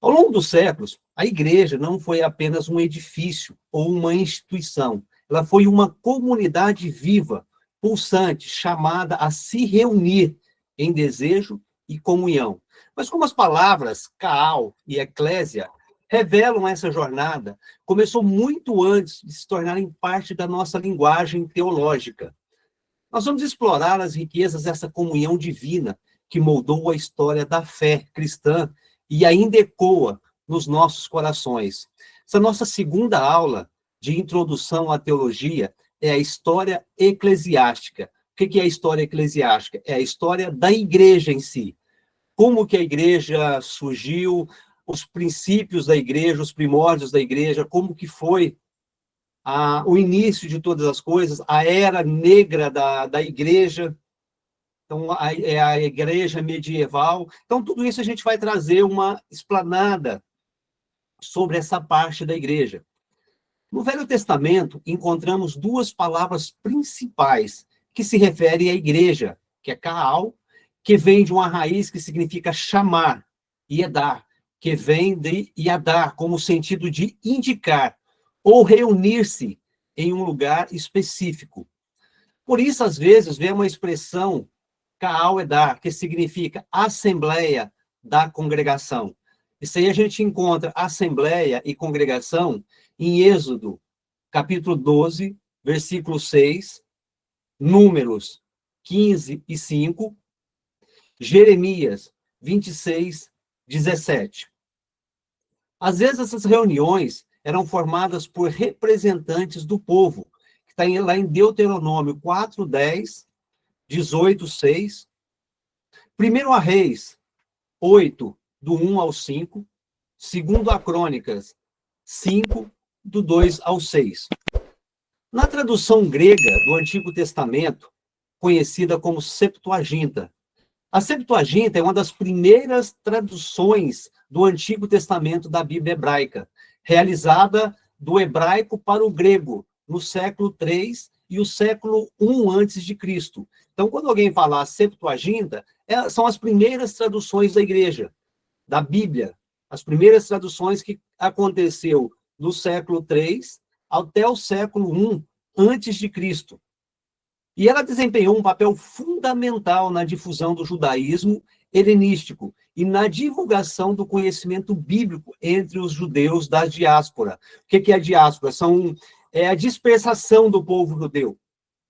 Ao longo dos séculos, a igreja não foi apenas um edifício ou uma instituição. Ela foi uma comunidade viva, pulsante, chamada a se reunir em desejo e comunhão. Mas como as palavras kaal e eclésia revelam essa jornada, começou muito antes de se tornarem parte da nossa linguagem teológica. Nós vamos explorar as riquezas dessa comunhão divina que moldou a história da fé cristã e ainda ecoa nos nossos corações. Essa nossa segunda aula de introdução à teologia é a história eclesiástica. O que é a história eclesiástica? É a história da igreja em si. Como que a igreja surgiu, os princípios da igreja, os primórdios da igreja, como que foi o início de todas as coisas, a era negra da igreja, então, é a igreja medieval. Então, tudo isso a gente vai trazer uma explanada sobre essa parte da igreja. No Velho Testamento, encontramos duas palavras principais que se referem à igreja, que é kaal, que vem de uma raiz que significa chamar, e edar, que vem de yadar, como sentido de indicar, ou reunir-se em um lugar específico. Por isso, às vezes, vem uma expressão kaal edar, que significa assembleia da congregação. Isso aí a gente encontra assembleia e congregação em Êxodo, capítulo 12, versículo 6, Números 15 e 5, Jeremias 26, 17. Às vezes essas reuniões eram formadas por representantes do povo, que está lá em Deuteronômio 4, 10, 18, 6, 1 Reis 8, do 1 ao 5, 2 Crônicas 5, do 2 ao 6. Na tradução grega do Antigo Testamento, conhecida como Septuaginta, a Septuaginta é uma das primeiras traduções do Antigo Testamento da Bíblia hebraica, realizada do hebraico para o grego, no século III e o século I antes de Cristo. Então, quando alguém falar Septuaginta, são as primeiras traduções da igreja, da Bíblia, as primeiras traduções que aconteceu do século III até o século I antes de Cristo. E ela desempenhou um papel fundamental na difusão do judaísmo helenístico e na divulgação do conhecimento bíblico entre os judeus da diáspora. O que é a diáspora? É a dispersação do povo judeu.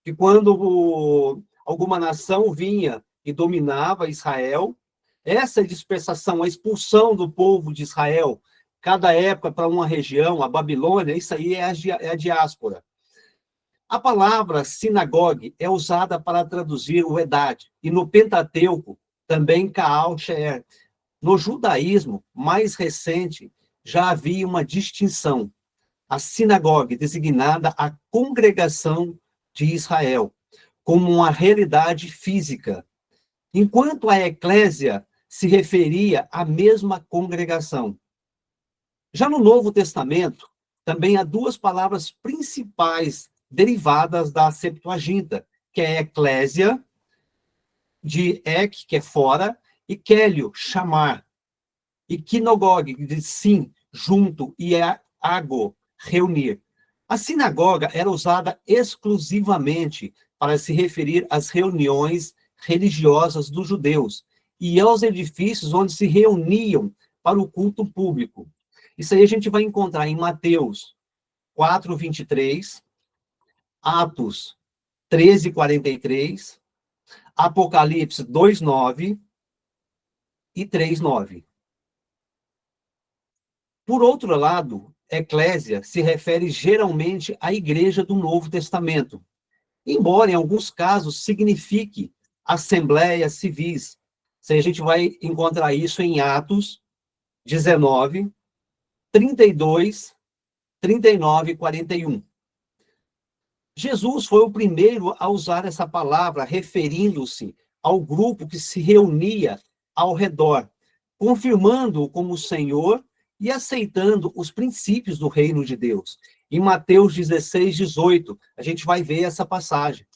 Que quando alguma nação vinha e dominava Israel, essa dispersação, a expulsão do povo de Israel, cada época para uma região, a Babilônia, isso aí é a diáspora. A palavra sinagogue é usada para traduzir o Edad, e no Pentateuco, também Kaal She'er. No judaísmo mais recente, já havia uma distinção. A sinagoga, designada a congregação de Israel, como uma realidade física, enquanto a eclésia se referia à mesma congregação. Já no Novo Testamento, também há duas palavras principais derivadas da Septuaginta, que é eclésia, de ek, que é fora, e kélio, chamar, e kinogog, de sim, junto, e ago, reunir. A sinagoga era usada exclusivamente para se referir às reuniões religiosas dos judeus e aos edifícios onde se reuniam para o culto público. Isso aí a gente vai encontrar em Mateus 4, 23, Atos 13, 43, Apocalipse 2, 9 e 3, 9. Por outro lado, eclésia se refere geralmente à igreja do Novo Testamento, embora em alguns casos signifique assembleias civis. A gente vai encontrar isso em Atos 19, 32, 39 e 41. Jesus foi o primeiro a usar essa palavra, referindo-se ao grupo que se reunia ao redor, confirmando-o como Senhor e aceitando os princípios do reino de Deus. Em Mateus 16, 18, a gente vai ver essa passagem.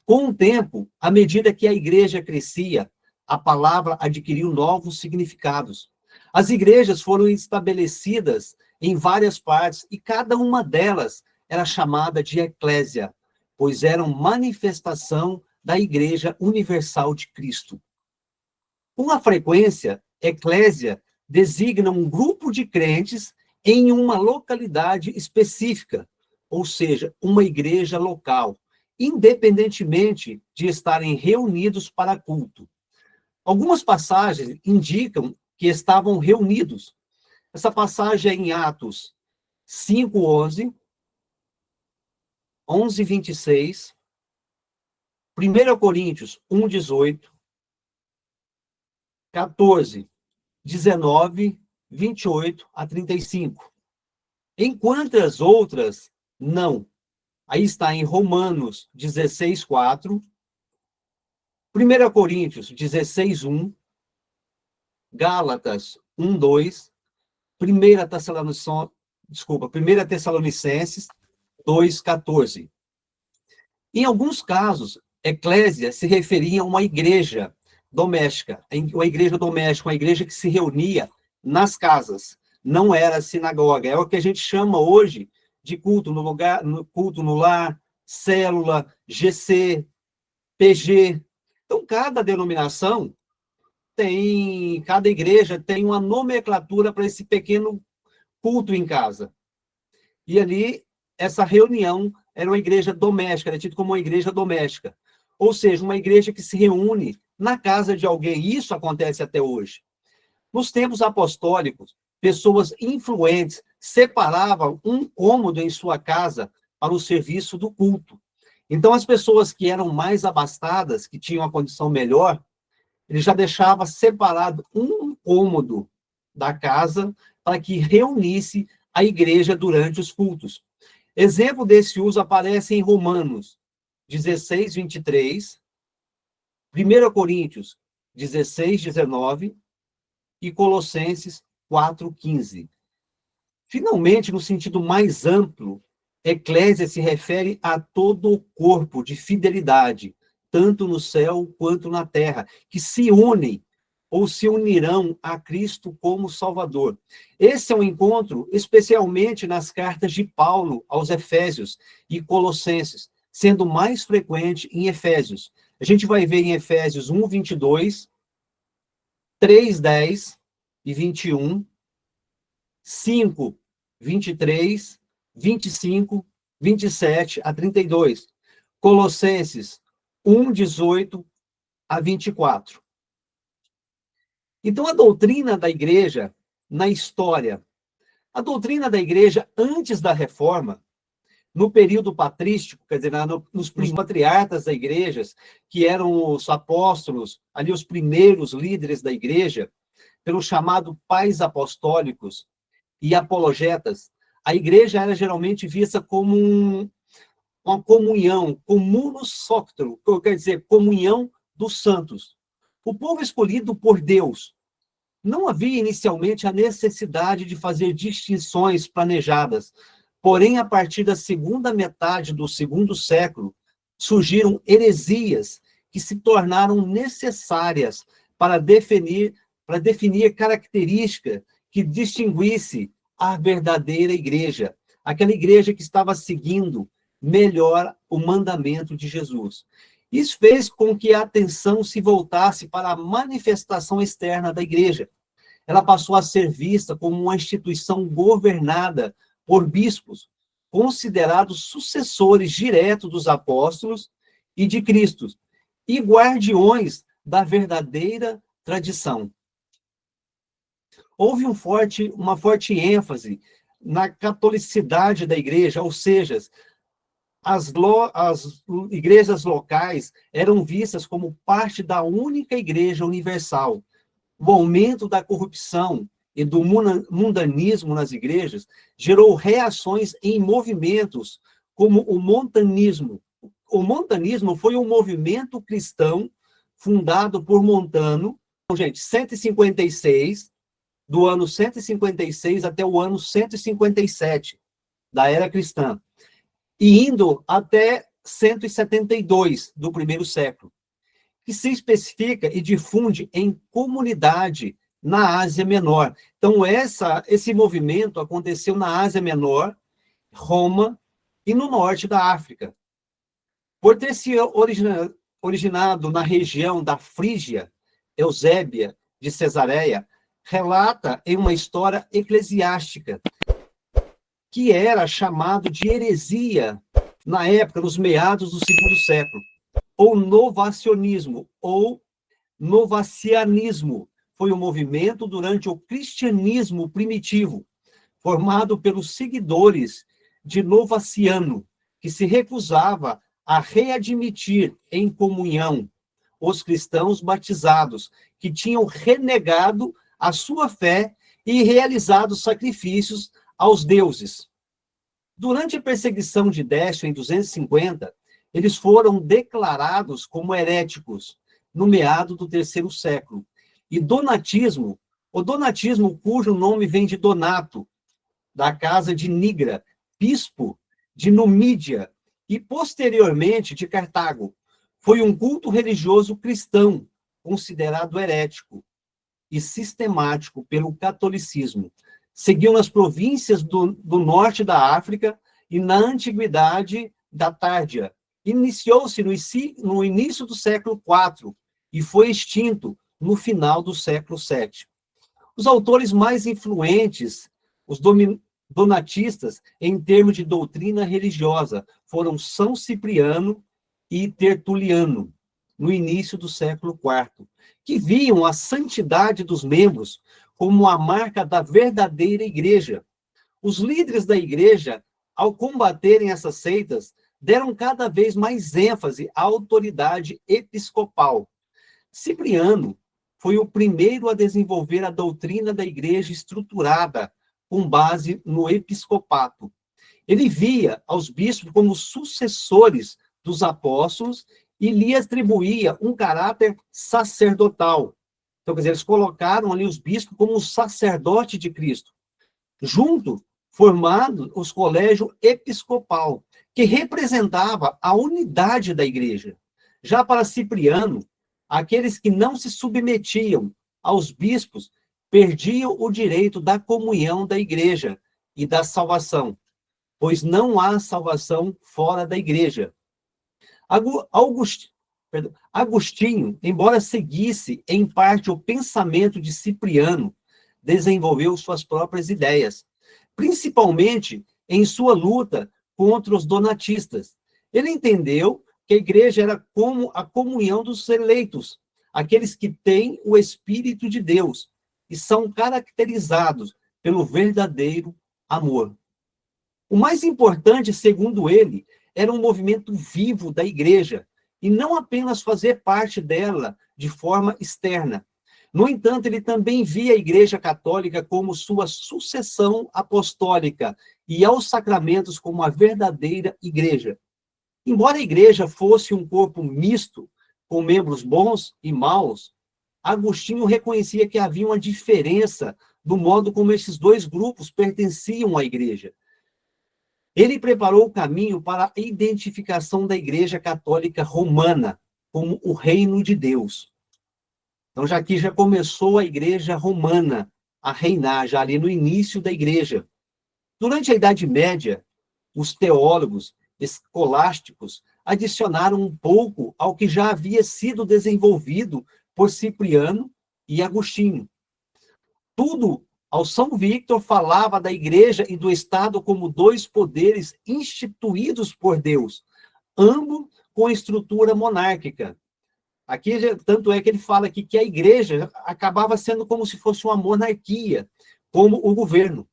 Com o tempo, à medida que a igreja crescia, a palavra adquiriu novos significados. As igrejas foram estabelecidas em várias partes e cada uma delas era chamada de eclésia, pois eram manifestação da Igreja Universal de Cristo. Com a frequência, eclésia designa um grupo de crentes em uma localidade específica, ou seja, uma igreja local, independentemente de estarem reunidos para culto. Algumas passagens indicam que estavam reunidos. Essa passagem é em Atos 5:11, 11:26, 1 Coríntios 1:18, 14, 19, 28 a 35. Enquanto as outras, não. Aí está em Romanos 16:4, 1 Coríntios 16:1, Gálatas 1:2, 1 Tessalonicenses 2:14. Em alguns casos, eclésia se referia a uma igreja doméstica, uma igreja doméstica, uma igreja que se reunia nas casas, não era sinagoga, é o que a gente chama hoje de culto no lugar, culto no lar, célula, GC, PG. Então, cada denominação cada igreja tem uma nomenclatura para esse pequeno culto em casa. E ali, essa reunião era uma igreja doméstica, era tido como uma igreja doméstica. Ou seja, uma igreja que se reúne na casa de alguém. E isso acontece até hoje. Nos tempos apostólicos, pessoas influentes separavam um cômodo em sua casa para o serviço do culto. Então, as pessoas que eram mais abastadas, que tinham uma condição melhor, ele já deixava separado um cômodo da casa para que reunisse a igreja durante os cultos. Exemplo desse uso aparece em Romanos 16:23, 1 Coríntios 16:19 e Colossenses 4:15. Finalmente, no sentido mais amplo, eclésia se refere a todo o corpo de fidelidade, tanto no céu quanto na terra, que se unem ou se unirão a Cristo como Salvador. Esse é um encontro especialmente nas cartas de Paulo aos Efésios e Colossenses, sendo mais frequente em Efésios. A gente vai ver em Efésios 1:22, 3:10 e 21, 5:23, 25, 27 a 32. Colossenses 1:18 a 24. Então, a doutrina da igreja na história. A doutrina da igreja antes da reforma, no período patrístico, quer dizer, nos patriarcas da igreja, que eram os apóstolos, ali os primeiros líderes da igreja, pelo chamado pais apostólicos e apologetas, a igreja era geralmente vista como uma comunhão, comunus soctro, quer dizer, comunhão dos santos. O povo escolhido por Deus. Não havia inicialmente a necessidade de fazer distinções planejadas, porém, a partir da segunda metade do segundo século, surgiram heresias que se tornaram necessárias para definir características que distinguisse a verdadeira igreja, aquela igreja que estava seguindo melhor o mandamento de Jesus. Isso fez com que a atenção se voltasse para a manifestação externa da igreja. Ela passou a ser vista como uma instituição governada por bispos, considerados sucessores diretos dos apóstolos e de Cristo, e guardiões da verdadeira tradição. Houve uma forte ênfase na catolicidade da igreja, ou seja, as igrejas locais eram vistas como parte da única igreja universal. O aumento da corrupção e do mundanismo nas igrejas gerou reações em movimentos como o montanismo. O montanismo foi um movimento cristão fundado por Montano, gente, 156, do ano 156 até o ano 157 da era cristã, e indo até 172 do primeiro século, que se especifica e difunde em comunidade na Ásia Menor. Então, esse movimento aconteceu na Ásia Menor, Roma e no norte da África. Por ter se originado na região da Frígia, Eusébia de Cesareia relata em uma história eclesiástica que era chamado de heresia na época, nos meados do segundo século, ou novacionismo, ou novacianismo. Foi um movimento durante o cristianismo primitivo, formado pelos seguidores de Novaciano, que se recusava a readmitir em comunhão os cristãos batizados, que tinham renegado a sua fé e realizado sacrifícios aos deuses. Durante a perseguição de Décio, em 250, eles foram declarados como heréticos, no meado do terceiro século. E o donatismo, cujo nome vem de Donato, da casa de Nigra, bispo de Numídia, e posteriormente de Cartago, foi um culto religioso cristão, considerado herético e sistemático pelo catolicismo. Seguiu nas províncias do norte da África e na antiguidade da Tárdia. Iniciou-se no início do século IV e foi extinto no final do século VII. Os autores mais influentes, os donatistas, em termos de doutrina religiosa, foram São Cipriano e Tertuliano, no início do século IV, que viam a santidade dos membros como a marca da verdadeira igreja. Os líderes da igreja, ao combaterem essas seitas, deram cada vez mais ênfase à autoridade episcopal. Cipriano foi o primeiro a desenvolver a doutrina da igreja estruturada com base no episcopato. Ele via aos bispos como sucessores dos apóstolos e lhe atribuía um caráter sacerdotal. Então, quer dizer, eles colocaram ali os bispos como o sacerdote de Cristo. Junto, formado os colégios episcopal, que representava a unidade da igreja. Já para Cipriano, aqueles que não se submetiam aos bispos perdiam o direito da comunhão da igreja e da salvação, pois não há salvação fora da igreja. Agostinho, embora seguisse em parte o pensamento de Cipriano, desenvolveu suas próprias ideias, principalmente em sua luta contra os donatistas. Ele entendeu que a igreja era como a comunhão dos eleitos, aqueles que têm o Espírito de Deus e são caracterizados pelo verdadeiro amor. O mais importante, segundo ele, era um movimento vivo da igreja, e não apenas fazer parte dela de forma externa. No entanto, ele também via a Igreja Católica como sua sucessão apostólica e aos sacramentos como a verdadeira igreja. Embora a igreja fosse um corpo misto, com membros bons e maus, Agostinho reconhecia que havia uma diferença do modo como esses dois grupos pertenciam à igreja. Ele preparou o caminho para a identificação da Igreja Católica Romana como o reino de Deus. Então, já aqui já começou a Igreja Romana a reinar, já ali no início da Igreja. Durante a Idade Média, os teólogos escolásticos adicionaram um pouco ao que já havia sido desenvolvido por Cipriano e Agostinho. Tudo ao São Victor falava da igreja e do Estado como dois poderes instituídos por Deus, ambos com estrutura monárquica. Aqui, tanto é que ele fala aqui que a igreja acabava sendo como se fosse uma monarquia, como o governo.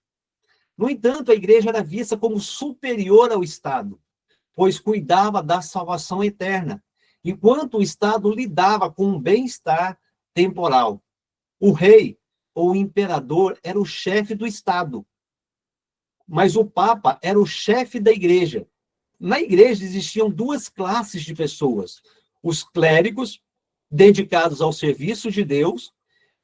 No entanto, a igreja era vista como superior ao Estado, pois cuidava da salvação eterna, enquanto o Estado lidava com o bem-estar temporal. O rei ou imperador era o chefe do Estado, mas o Papa era o chefe da igreja. Na igreja existiam duas classes de pessoas: os clérigos, dedicados ao serviço de Deus,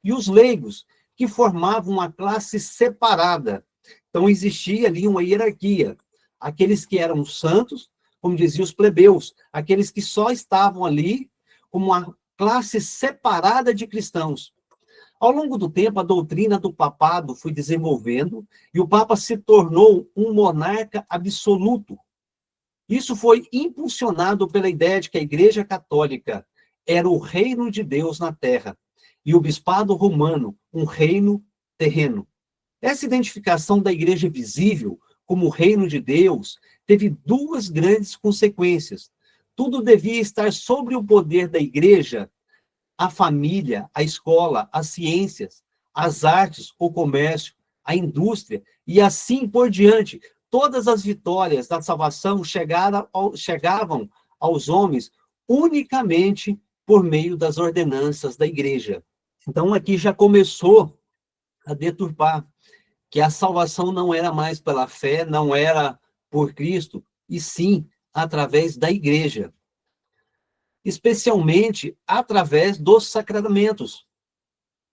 e os leigos, que formavam uma classe separada. Então existia ali uma hierarquia. Aqueles que eram santos, como diziam os plebeus, aqueles que só estavam ali como uma classe separada de cristãos. Ao longo do tempo, a doutrina do papado foi desenvolvendo e o Papa se tornou um monarca absoluto. Isso foi impulsionado pela ideia de que a Igreja Católica era o reino de Deus na Terra e o Bispado Romano um reino terreno. Essa identificação da Igreja visível como o reino de Deus teve duas grandes consequências. Tudo devia estar sobre o poder da Igreja, a família, a escola, as ciências, as artes, o comércio, a indústria e assim por diante. Todas as vitórias da salvação chegavam aos homens unicamente por meio das ordenanças da igreja. Então, aqui já começou a deturpar que a salvação não era mais pela fé, não era por Cristo, e sim através da igreja, especialmente através dos sacramentos.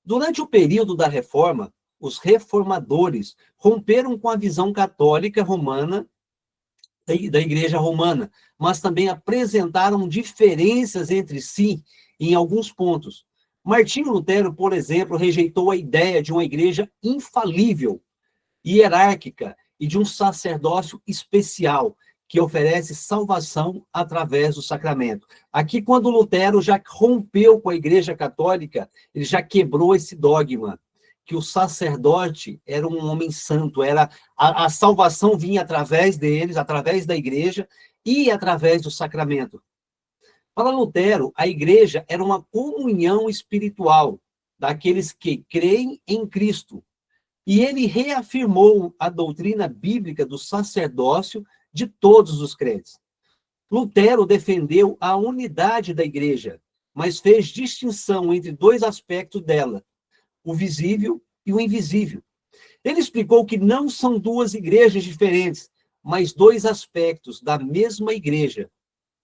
Durante o período da Reforma, os reformadores romperam com a visão católica romana, da Igreja Romana, mas também apresentaram diferenças entre si em alguns pontos. Martinho Lutero, por exemplo, rejeitou a ideia de uma igreja infalível, hierárquica e de um sacerdócio especial, que oferece salvação através do sacramento. Aqui, quando Lutero já rompeu com a Igreja Católica, ele já quebrou esse dogma, que o sacerdote era um homem santo, era a salvação vinha através deles, através da Igreja e através do sacramento. Para Lutero, a Igreja era uma comunhão espiritual daqueles que creem em Cristo. E ele reafirmou a doutrina bíblica do sacerdócio de todos os crentes. Lutero defendeu a unidade da igreja, mas fez distinção entre dois aspectos dela, o visível e o invisível. Ele explicou que não são duas igrejas diferentes, mas dois aspectos da mesma igreja.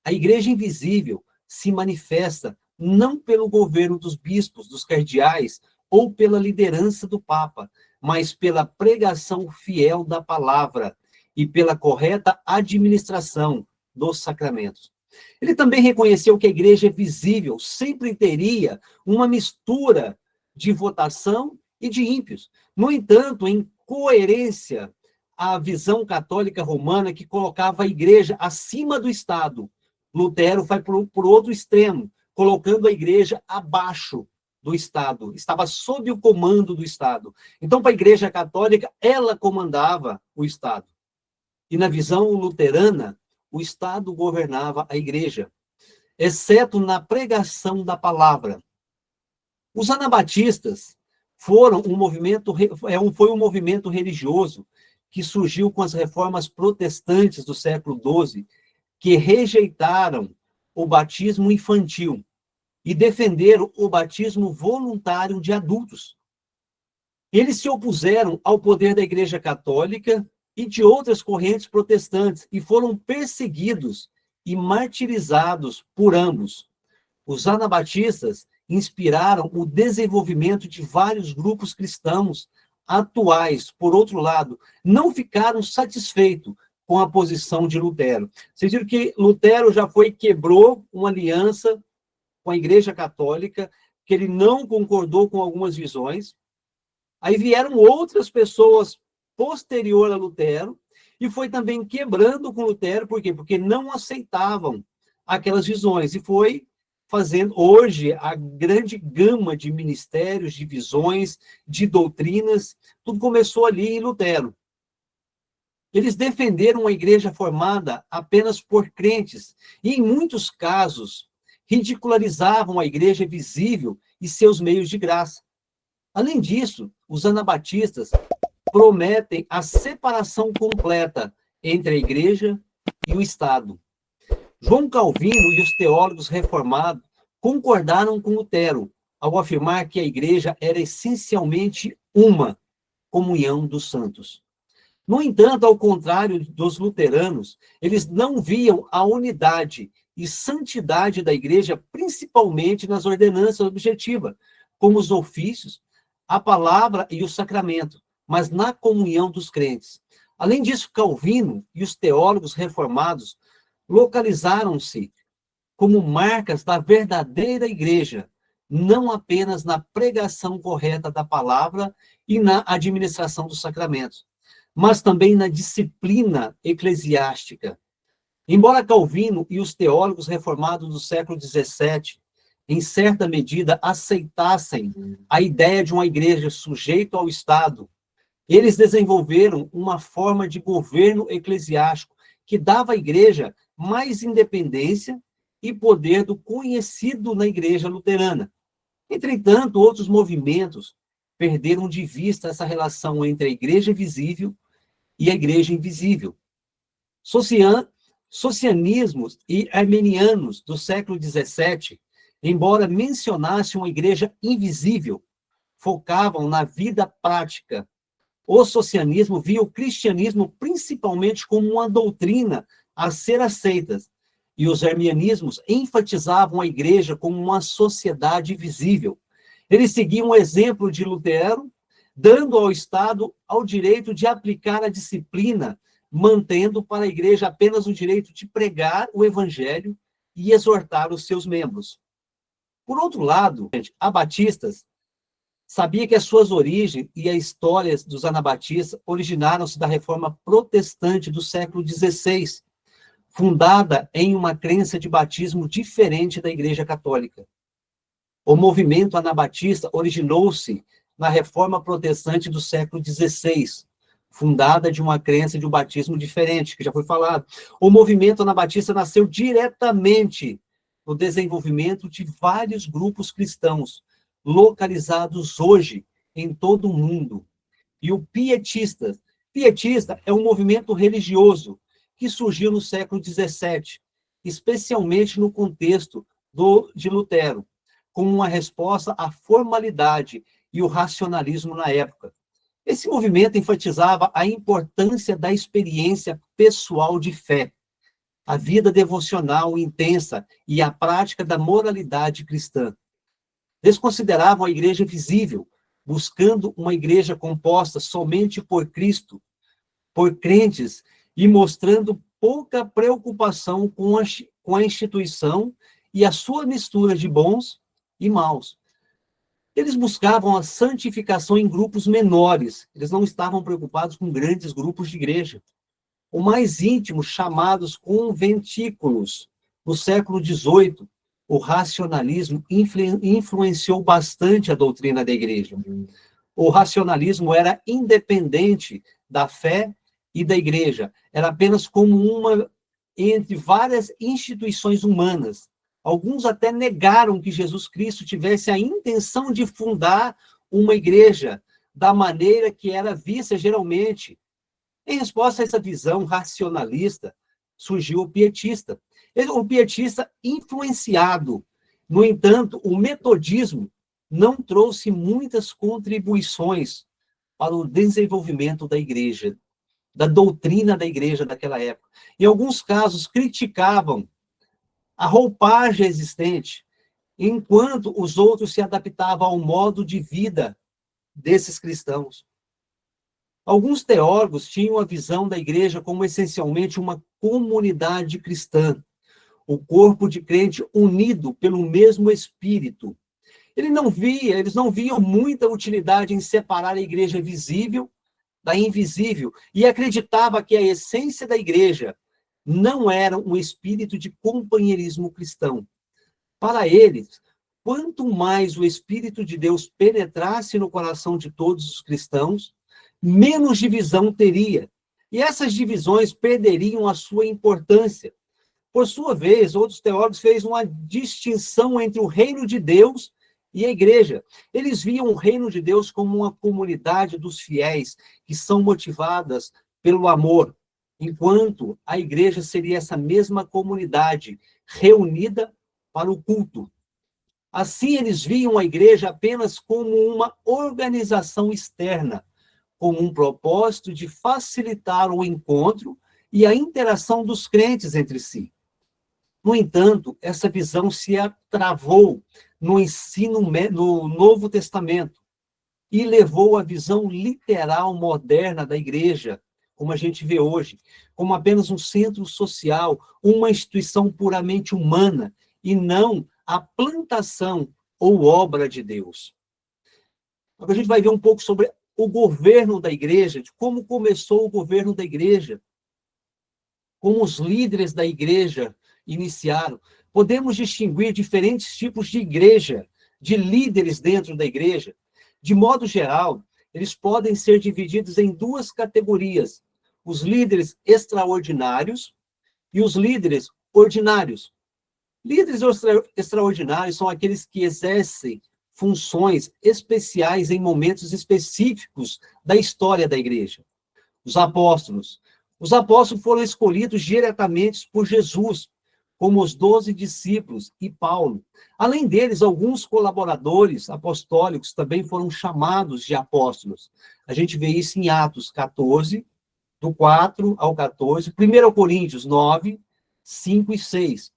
A igreja invisível se manifesta não pelo governo dos bispos, dos cardeais, ou pela liderança do Papa, mas pela pregação fiel da palavra e pela correta administração dos sacramentos. Ele também reconheceu que a igreja visível sempre teria uma mistura de votação e de ímpios. No entanto, em coerência à visão católica romana que colocava a igreja acima do Estado, Lutero vai por outro extremo, colocando a igreja abaixo do Estado, estava sob o comando do Estado. Então, para a Igreja Católica, ela comandava o Estado. E na visão luterana, o Estado governava a Igreja, exceto na pregação da palavra. Os anabatistas foi um movimento religioso que surgiu com as reformas protestantes do século XII, que rejeitaram o batismo infantil e defenderam o batismo voluntário de adultos. Eles se opuseram ao poder da Igreja Católica e de outras correntes protestantes e foram perseguidos e martirizados por ambos. Os anabatistas inspiraram o desenvolvimento de vários grupos cristãos atuais. Por outro lado, não ficaram satisfeitos com a posição de Lutero. Vocês viram que Lutero quebrou uma aliança com a Igreja Católica, que ele não concordou com algumas visões. Aí vieram outras pessoas posterior a Lutero e foi também quebrando com Lutero, por quê? Porque não aceitavam aquelas visões e foi fazendo hoje a grande gama de ministérios, de visões, de doutrinas, tudo começou ali em Lutero. Eles defenderam uma igreja formada apenas por crentes e, em muitos casos, ridicularizavam a igreja visível e seus meios de graça. Além disso, os anabatistas prometem a separação completa entre a igreja e o Estado. João Calvino e os teólogos reformados concordaram com Lutero ao afirmar que a igreja era essencialmente uma comunhão dos santos. No entanto, ao contrário dos luteranos, eles não viam a unidade e santidade da igreja, principalmente nas ordenanças objetivas, como os ofícios, a palavra e o sacramento, mas na comunhão dos crentes. Além disso, Calvino e os teólogos reformados localizaram-se como marcas da verdadeira igreja não apenas na pregação correta da palavra e na administração dos sacramentos, mas também na disciplina eclesiástica. Embora Calvino e os teólogos reformados do século XVII, em certa medida, aceitassem a ideia de uma igreja sujeita ao Estado, eles desenvolveram uma forma de governo eclesiástico que dava à igreja mais independência e poder do conhecido na igreja luterana. Entretanto, outros movimentos perderam de vista essa relação entre a igreja visível e a igreja invisível. Socianismos e armenianos do século XVII, embora mencionassem uma igreja invisível, focavam na vida prática. O socianismo via o cristianismo principalmente como uma doutrina a ser aceita, e os arminianismos enfatizavam a igreja como uma sociedade visível. Eles seguiam o exemplo de Lutero, dando ao Estado o direito de aplicar a disciplina, mantendo para a igreja apenas o direito de pregar o evangelho e exortar os seus membros. Por outro lado, abatistas sabia que as suas origens e a história dos anabatistas originaram-se da reforma protestante do século XVI, fundada em uma crença de batismo diferente da Igreja Católica. O movimento anabatista originou-se na reforma protestante do século XVI, fundada de uma crença de um batismo diferente, que já foi falado. O movimento anabatista nasceu diretamente no desenvolvimento de vários grupos cristãos, localizados hoje em todo o mundo. E o pietista é um movimento religioso que surgiu no século XVII, especialmente no contexto de Lutero, como uma resposta à formalidade e o racionalismo na época. Esse movimento enfatizava a importância da experiência pessoal de fé, a vida devocional intensa e a prática da moralidade cristã. Eles consideravam a igreja visível, buscando uma igreja composta somente por Cristo, por crentes, e mostrando pouca preocupação com a instituição e a sua mistura de bons e maus. Eles buscavam a santificação em grupos menores, eles não estavam preocupados com grandes grupos de igreja. O mais íntimo, chamados conventículos. No século XVIII, o racionalismo influenciou bastante a doutrina da igreja. O racionalismo era independente da fé e da igreja, era apenas como uma entre várias instituições humanas. Alguns até negaram que Jesus Cristo tivesse a intenção de fundar uma igreja da maneira que era vista geralmente. Em resposta a essa visão racionalista, surgiu o pietista. O pietista influenciado. No entanto, o metodismo não trouxe muitas contribuições para o desenvolvimento da igreja, da doutrina da igreja daquela época. Em alguns casos, criticavam a roupagem existente, enquanto os outros se adaptavam ao modo de vida desses cristãos. Alguns teólogos tinham a visão da igreja como essencialmente uma comunidade cristã, o corpo de crente unido pelo mesmo Espírito. Eles não viam muita utilidade em separar a igreja visível da invisível, e acreditava que a essência da igreja não era um espírito de companheirismo cristão. Para eles, quanto mais o Espírito de Deus penetrasse no coração de todos os cristãos, menos divisão teria. E essas divisões perderiam a sua importância. Por sua vez, outros teólogos fez uma distinção entre o reino de Deus e a igreja. Eles viam o reino de Deus como uma comunidade dos fiéis, que são motivadas pelo amor, enquanto a igreja seria essa mesma comunidade, reunida para o culto. Assim, eles viam a igreja apenas como uma organização externa, com um propósito de facilitar o encontro e a interação dos crentes entre si. No entanto, essa visão se travou no ensino no Novo Testamento e levou à visão literal moderna da igreja, como a gente vê hoje, como apenas um centro social, uma instituição puramente humana, e não a plantação ou obra de Deus. Agora a gente vai ver um pouco sobre o governo da igreja, de como começou o governo da igreja, como os líderes da igreja iniciaram. Podemos distinguir diferentes tipos de igreja, de líderes dentro da igreja. De modo geral, eles podem ser divididos em duas categorias: os líderes extraordinários e os líderes ordinários. Líderes extraordinários são aqueles que exercem funções especiais em momentos específicos da história da igreja. Os apóstolos. Os apóstolos foram escolhidos diretamente por Jesus, como os 12 discípulos e Paulo. Além deles, alguns colaboradores apostólicos também foram chamados de apóstolos. A gente vê isso em Atos 14, do 4 ao 14, 1 Coríntios 9, 5 e 6.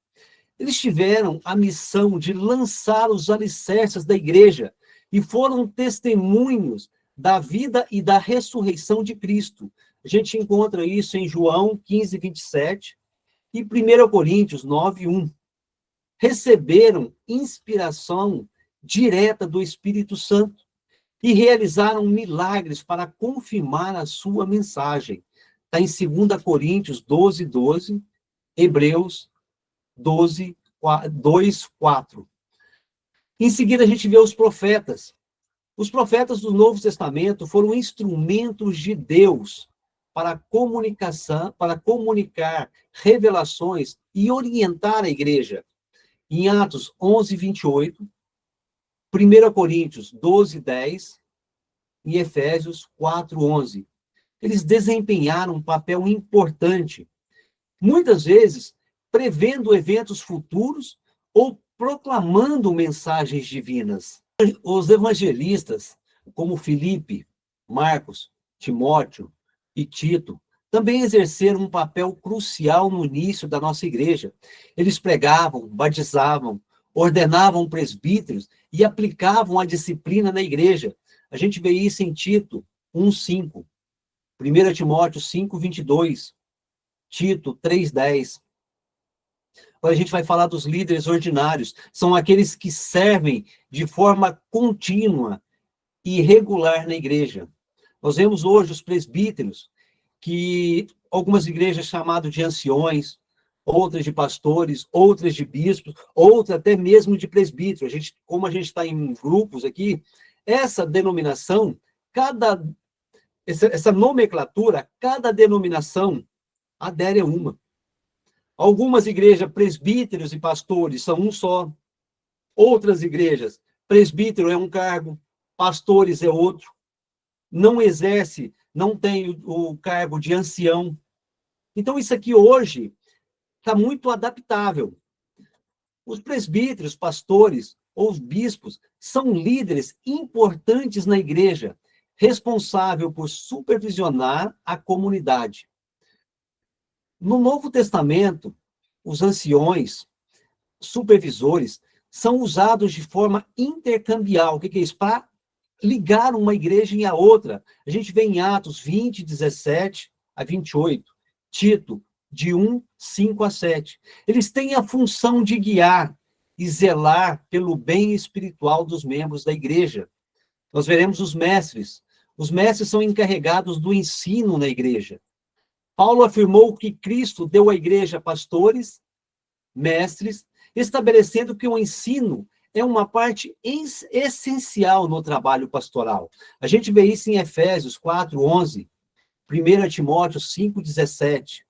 Eles tiveram a missão de lançar os alicerces da igreja e foram testemunhos da vida e da ressurreição de Cristo. A gente encontra isso em João 15, 27 e 1 Coríntios 9, 1. Receberam inspiração direta do Espírito Santo e realizaram milagres para confirmar a sua mensagem. Está em 2 Coríntios 12, 12, Hebreus 12, 2, 4. Em seguida, a gente vê os profetas. Os profetas do Novo Testamento foram instrumentos de Deus para comunicação, para comunicar revelações e orientar a igreja. Em Atos 11, 28, 1 Coríntios 12, 10 e Efésios 4, 11. Eles desempenharam um papel importante, muitas vezes prevendo eventos futuros ou proclamando mensagens divinas. Os evangelistas, como Filipe, Marcos, Timóteo e Tito, também exerceram um papel crucial no início da nossa igreja. Eles pregavam, batizavam, ordenavam presbíteros e aplicavam a disciplina na igreja. A gente vê isso em Tito 1:5, 1 Timóteo 5:22, Tito 3:10. Agora a gente vai falar dos líderes ordinários. São aqueles que servem de forma contínua e regular na igreja. Nós vemos hoje os presbíteros, que algumas igrejas chamadas de anciões, outras de pastores, outras de bispos, outras até mesmo de presbítero. Como a gente está em grupos aqui, essa denominação, essa nomenclatura, cada denominação adere a uma. Algumas igrejas, presbíteros e pastores são um só. Outras igrejas, presbítero é um cargo, pastores é outro. Não tem o cargo de ancião. Então, isso aqui hoje está muito adaptável. Os presbíteros, pastores ou os bispos são líderes importantes na igreja, responsável por supervisionar a comunidade. No Novo Testamento, os anciões, supervisores, são usados de forma intercambial. O que é isso? Para ligar uma igreja em a outra. A gente vê em Atos 20, 17 a 28, Tito, de 1, 5 a 7. Eles têm a função de guiar e zelar pelo bem espiritual dos membros da igreja. Nós veremos os mestres. Os mestres são encarregados do ensino na igreja. Paulo afirmou que Cristo deu à igreja pastores, mestres, estabelecendo que o ensino é uma parte essencial no trabalho pastoral. A gente vê isso em Efésios 4, 11, 1 Timóteo 5, 17,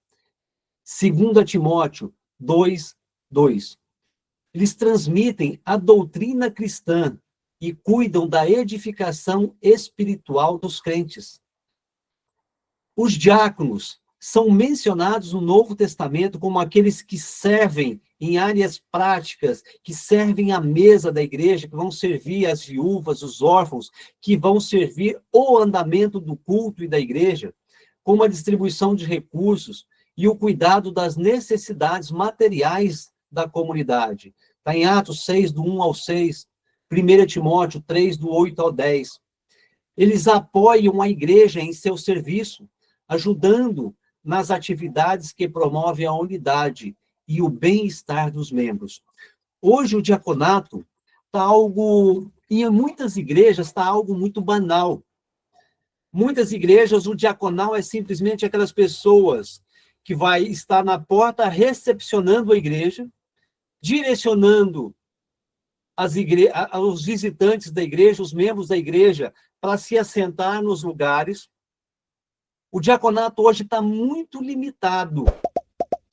2 Timóteo 2, 2. Eles transmitem a doutrina cristã e cuidam da edificação espiritual dos crentes. Os diáconos são mencionados no Novo Testamento como aqueles que servem em áreas práticas, que servem à mesa da igreja, que vão servir as viúvas, os órfãos, que vão servir o andamento do culto e da igreja, como a distribuição de recursos e o cuidado das necessidades materiais da comunidade. Está em Atos 6, do 1 ao 6, 1 Timóteo 3, do 8 ao 10. Eles apoiam a igreja em seu serviço, ajudando nas atividades que promovem a unidade e o bem-estar dos membros. Hoje, o diaconato está algo, em muitas igrejas, está algo muito banal. Muitas igrejas, o diaconal é simplesmente aquelas pessoas que vai estar na porta recepcionando a igreja, direcionando os visitantes da igreja, os membros da igreja, para se assentar nos lugares. O diaconato hoje está muito limitado,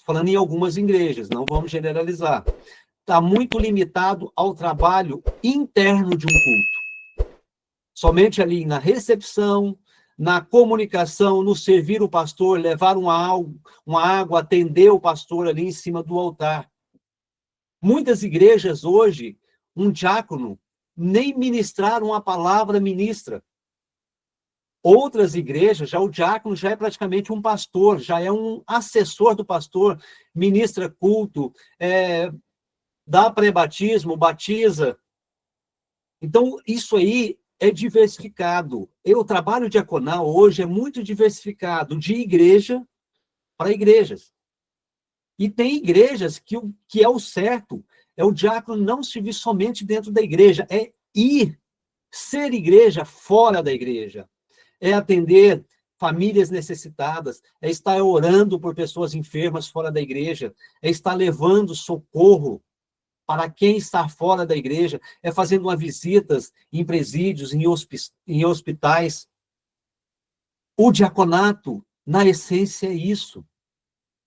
falando em algumas igrejas, não vamos generalizar. Está muito limitado ao trabalho interno de um culto. Somente ali na recepção, na comunicação, no servir o pastor, levar uma água, atender o pastor ali em cima do altar. Muitas igrejas hoje, um diácono nem ministrar uma palavra ministra. Outras igrejas, já o diácono já é praticamente um pastor, já é um assessor do pastor, ministra culto, dá pré-batismo, batiza. Então, isso aí é diversificado. O trabalho diaconal hoje é muito diversificado, de igreja para igrejas. E tem igrejas que é o certo, é o diácono não servir somente dentro da igreja, é ser igreja fora da igreja. É atender famílias necessitadas, é estar orando por pessoas enfermas fora da igreja, é estar levando socorro para quem está fora da igreja, é fazendo uma visitas em presídios, em hospitais. O diaconato, na essência, é isso.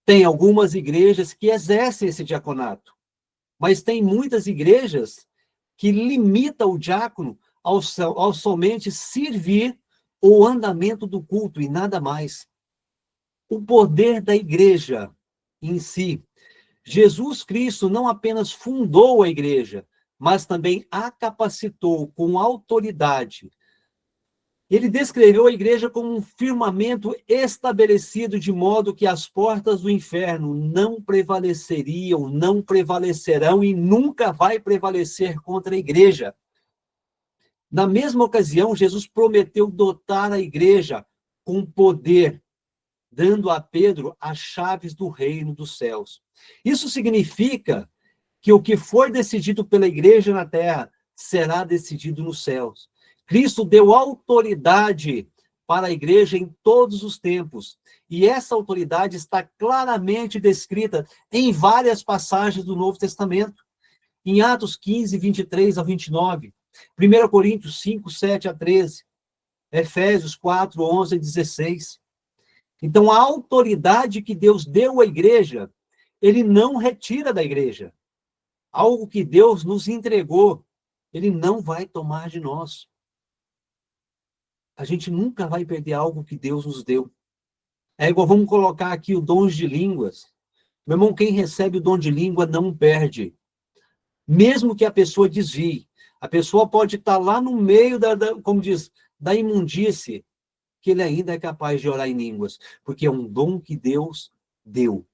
Tem algumas igrejas que exercem esse diaconato, mas tem muitas igrejas que limitam o diácono ao somente servir o andamento do culto e nada mais. O poder da igreja em si. Jesus Cristo não apenas fundou a igreja, mas também a capacitou com autoridade. Ele descreveu a igreja como um firmamento estabelecido de modo que as portas do inferno não prevaleceriam, não prevalecerão e nunca vai prevalecer contra a igreja. Na mesma ocasião, Jesus prometeu dotar a igreja com poder, dando a Pedro as chaves do reino dos céus. Isso significa que o que for decidido pela igreja na terra será decidido nos céus. Cristo deu autoridade para a igreja em todos os tempos, e essa autoridade está claramente descrita em várias passagens do Novo Testamento. Em Atos 15, 23 a 29, 1 Coríntios 5, 7 a 13, Efésios 4, 11 a 16. Então, a autoridade que Deus deu à igreja, ele não retira da igreja. Algo que Deus nos entregou, ele não vai tomar de nós. A gente nunca vai perder algo que Deus nos deu. É igual, vamos colocar aqui o dom de línguas. Meu irmão, quem recebe o dom de língua não perde. Mesmo que a pessoa desvie. A pessoa pode estar lá no meio como diz, da imundície, que ele ainda é capaz de orar em línguas, porque é um dom que Deus deu.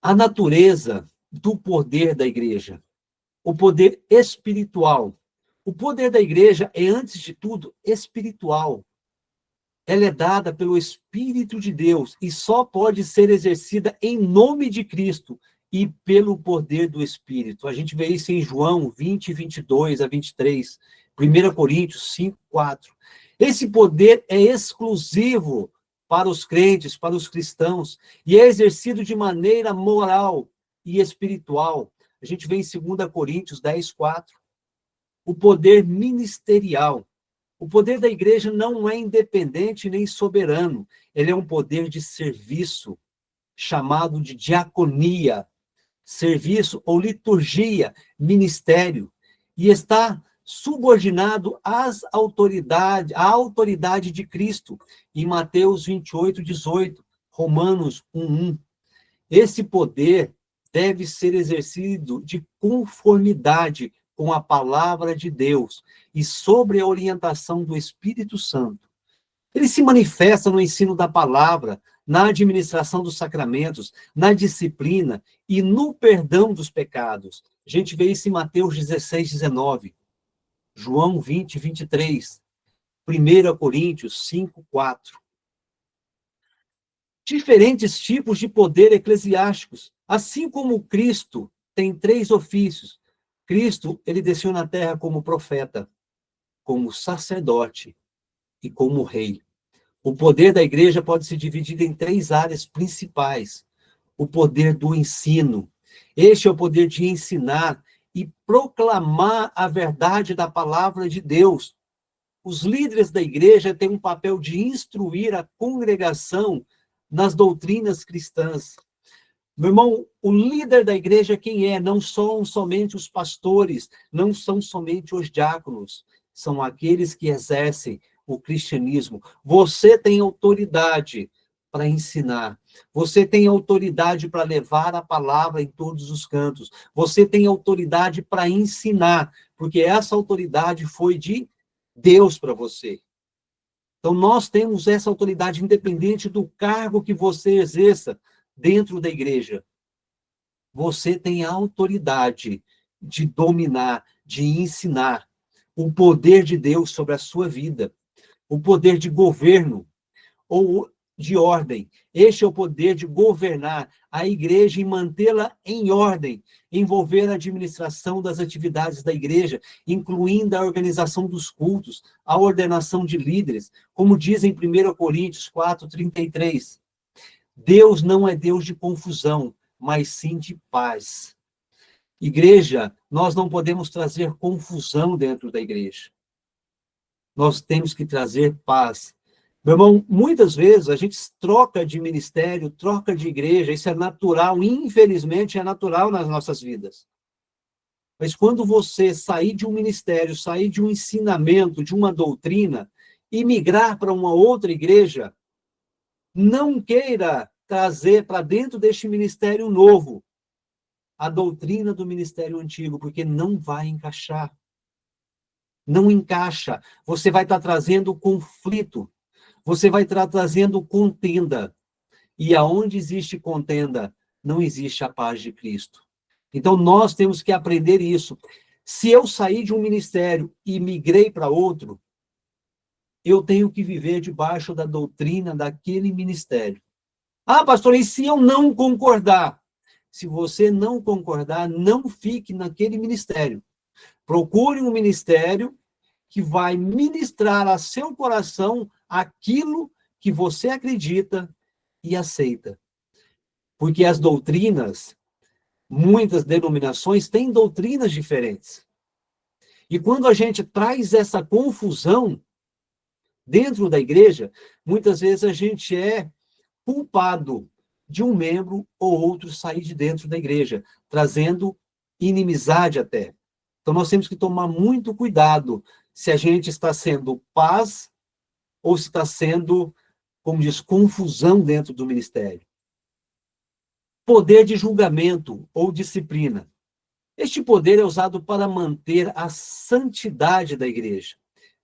A natureza do poder da igreja, o poder espiritual. O poder da igreja é, antes de tudo, espiritual. Ela é dada pelo Espírito de Deus e só pode ser exercida em nome de Cristo e pelo poder do Espírito. A gente vê isso em João 20, 22 a 23, 1 Coríntios 5, 4. Esse poder é exclusivo para os crentes, para os cristãos, e é exercido de maneira moral e espiritual. A gente vê em 2 Coríntios 10, 4. O poder ministerial. O poder da igreja não é independente nem soberano. Ele é um poder de serviço, chamado de diaconia, serviço ou liturgia, ministério, e está subordinado à autoridade de Cristo, em Mateus 28, 18, Romanos 1, 1. Esse poder deve ser exercido de conformidade com a palavra de Deus e sobre a orientação do Espírito Santo. Ele se manifesta no ensino da palavra, na administração dos sacramentos, na disciplina e no perdão dos pecados. A gente vê isso em Mateus 16, 19, João 20, 23, 1 Coríntios 5, 4. Diferentes tipos de poder eclesiásticos. Assim como Cristo tem 3 ofícios, Cristo, ele desceu na terra como profeta, como sacerdote e como rei. O poder da igreja pode se dividir em 3 áreas principais. O poder do ensino. Este é o poder de ensinar e proclamar a verdade da palavra de Deus. Os líderes da igreja têm um papel de instruir a congregação nas doutrinas cristãs. Meu irmão, o líder da igreja quem é? Não são somente os pastores, não são somente os diáconos, são aqueles que exercem o cristianismo. Você tem autoridade para ensinar, você tem autoridade para levar a palavra em todos os cantos, você tem autoridade para ensinar, porque essa autoridade foi de Deus para você. Então, nós temos essa autoridade independente do cargo que você exerça dentro da igreja. Você tem a autoridade de dominar, de ensinar o poder de Deus sobre a sua vida, o poder de governo ou de ordem. Este é o poder de governar a igreja e mantê-la em ordem, envolver a administração das atividades da igreja, incluindo a organização dos cultos, a ordenação de líderes, como diz em 1 Coríntios 4:33. Deus não é Deus de confusão, mas sim de paz. Igreja, nós não podemos trazer confusão dentro da igreja. Nós temos que trazer paz. Meu irmão, muitas vezes a gente troca de ministério, troca de igreja, isso é natural, infelizmente é natural nas nossas vidas. Mas quando você sair de um ministério, sair de um ensinamento, de uma doutrina, e migrar para uma outra igreja, não queira trazer para dentro deste ministério novo a doutrina do ministério antigo, porque não vai encaixar. Não encaixa. Você vai estar trazendo conflito. Você vai estar trazendo contenda. E aonde existe contenda, não existe a paz de Cristo. Então, nós temos que aprender isso. Se eu sair de um ministério e migrei para outro, eu tenho que viver debaixo da doutrina daquele ministério. Ah, pastor, e se eu não concordar? Se você não concordar, não fique naquele ministério. Procure um ministério que vai ministrar a seu coração aquilo que você acredita e aceita. Porque as doutrinas, muitas denominações têm doutrinas diferentes. E quando a gente traz essa confusão dentro da igreja, muitas vezes a gente é culpado de um membro ou outro sair de dentro da igreja, trazendo inimizade até. Então, nós temos que tomar muito cuidado se a gente está sendo paz ou se está sendo, como diz, confusão dentro do ministério. Poder de julgamento ou disciplina. Este poder é usado para manter a santidade da igreja.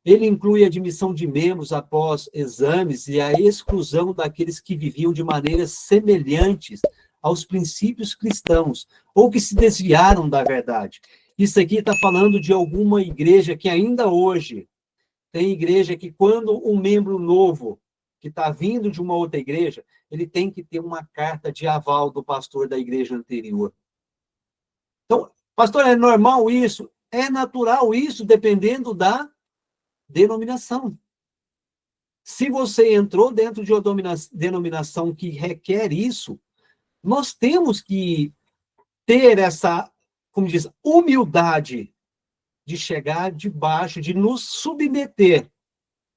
Ele inclui a admissão de membros após exames e a exclusão daqueles que viviam de maneiras semelhantes aos princípios cristãos ou que se desviaram da verdade. Isso aqui está falando de alguma igreja que ainda hoje tem igreja que quando um membro novo que está vindo de uma outra igreja, ele tem que ter uma carta de aval do pastor da igreja anterior. Então, pastor, é normal isso? É natural isso, dependendo da denominação. Se você entrou dentro de uma denominação que requer isso, nós temos que ter essa, como diz, humildade de chegar debaixo, de nos submeter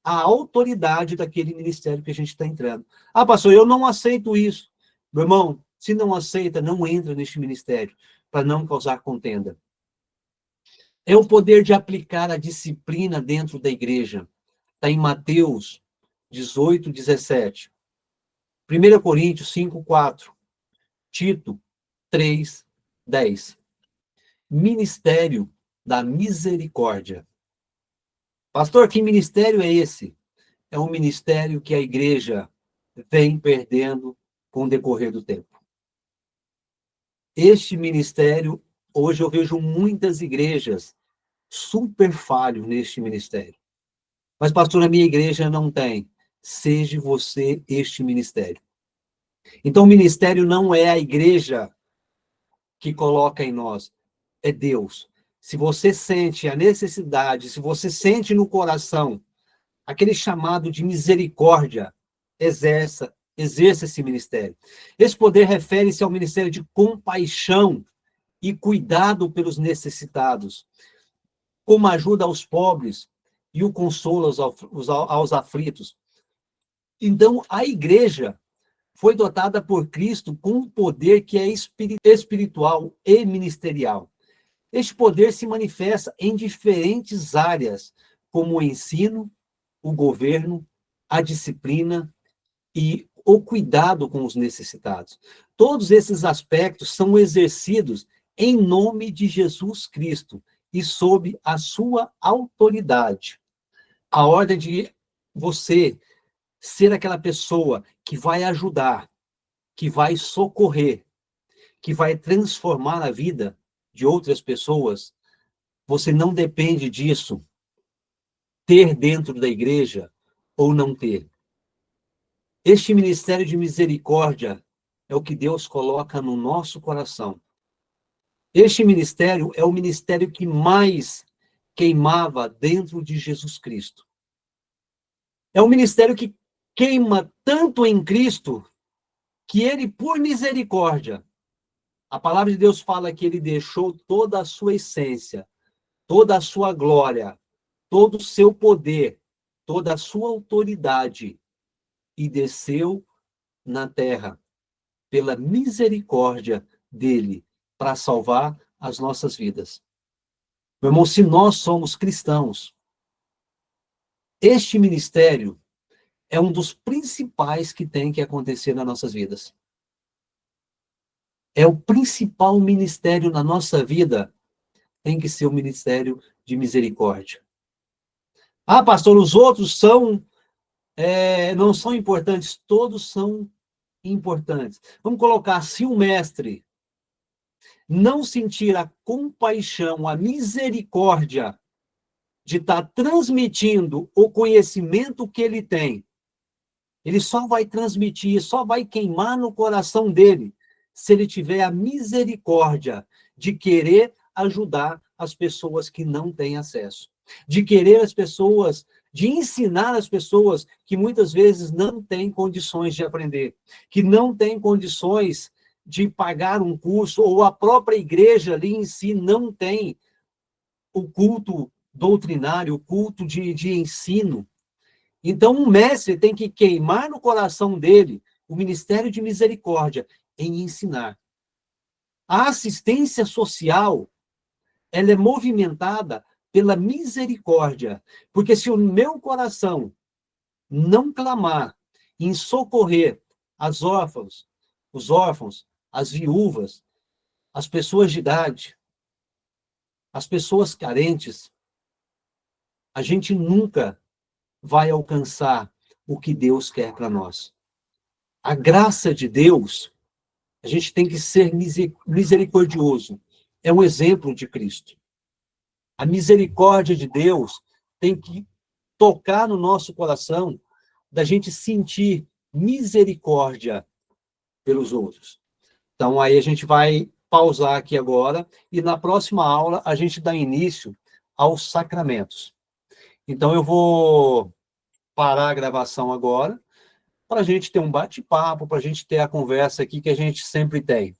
à autoridade daquele ministério que a gente está entrando. Ah, pastor, eu não aceito isso. Meu irmão, se não aceita, não entra neste ministério, para não causar contenda. É o poder de aplicar a disciplina dentro da igreja. Está em Mateus 18:17. 1 Coríntios 5:4. Tito 3:10. Ministério da misericórdia. Pastor, que ministério é esse? É um ministério que a igreja vem perdendo com o decorrer do tempo. Este ministério, hoje eu vejo muitas igrejas super falhos neste ministério. Mas, pastor, a minha igreja não tem. Seja você este ministério. Então, o ministério não é a igreja que coloca em nós, é Deus. Se você sente a necessidade, se você sente no coração aquele chamado de misericórdia, exerça esse ministério. Esse poder refere-se ao ministério de compaixão e cuidado pelos necessitados, como ajuda aos pobres e o consolo aos aflitos. Então, a igreja foi dotada por Cristo com um poder que é espiritual e ministerial. Este poder se manifesta em diferentes áreas, como o ensino, o governo, a disciplina e o cuidado com os necessitados. Todos esses aspectos são exercidos em nome de Jesus Cristo e sob a sua autoridade. A ordem de você ser aquela pessoa que vai ajudar, que vai socorrer, que vai transformar a vida de outras pessoas, você não depende disso, ter dentro da igreja ou não ter. Este ministério de misericórdia é o que Deus coloca no nosso coração. Este ministério é o ministério que mais queimava dentro de Jesus Cristo. É um ministério que queima tanto em Cristo que ele, por misericórdia, a palavra de Deus fala que ele deixou toda a sua essência, toda a sua glória, todo o seu poder, toda a sua autoridade e desceu na terra pela misericórdia dele para salvar as nossas vidas. Meu irmão, se nós somos cristãos, este ministério é um dos principais que tem que acontecer nas nossas vidas. É o principal ministério na nossa vida, tem que ser o ministério de misericórdia. Ah, pastor, os outros não são importantes, todos são importantes. Vamos colocar, se o mestre não sentir a compaixão, a misericórdia de estar transmitindo o conhecimento que ele tem, ele só vai transmitir, só vai queimar no coração dele, se ele tiver a misericórdia de querer ajudar as pessoas que não têm acesso, de querer as pessoas, de ensinar as pessoas que muitas vezes não têm condições de aprender, que não têm condições de pagar um curso, ou a própria igreja ali em si não tem o culto doutrinário, o culto de ensino. Então, um mestre tem que queimar no coração dele o ministério de misericórdia em ensinar. A assistência social, ela é movimentada pela misericórdia, porque se o meu coração não clamar em socorrer os órfãos, as viúvas, as pessoas de idade, as pessoas carentes, a gente nunca vai alcançar o que Deus quer para nós. A graça de Deus, a gente tem que ser misericordioso. É um exemplo de Cristo. A misericórdia de Deus tem que tocar no nosso coração, da gente sentir misericórdia pelos outros. Então, aí a gente vai pausar aqui agora, e na próxima aula a gente dá início aos sacramentos. Então, eu vou parar a gravação agora, para a gente ter um bate-papo, para a gente ter a conversa aqui que a gente sempre tem.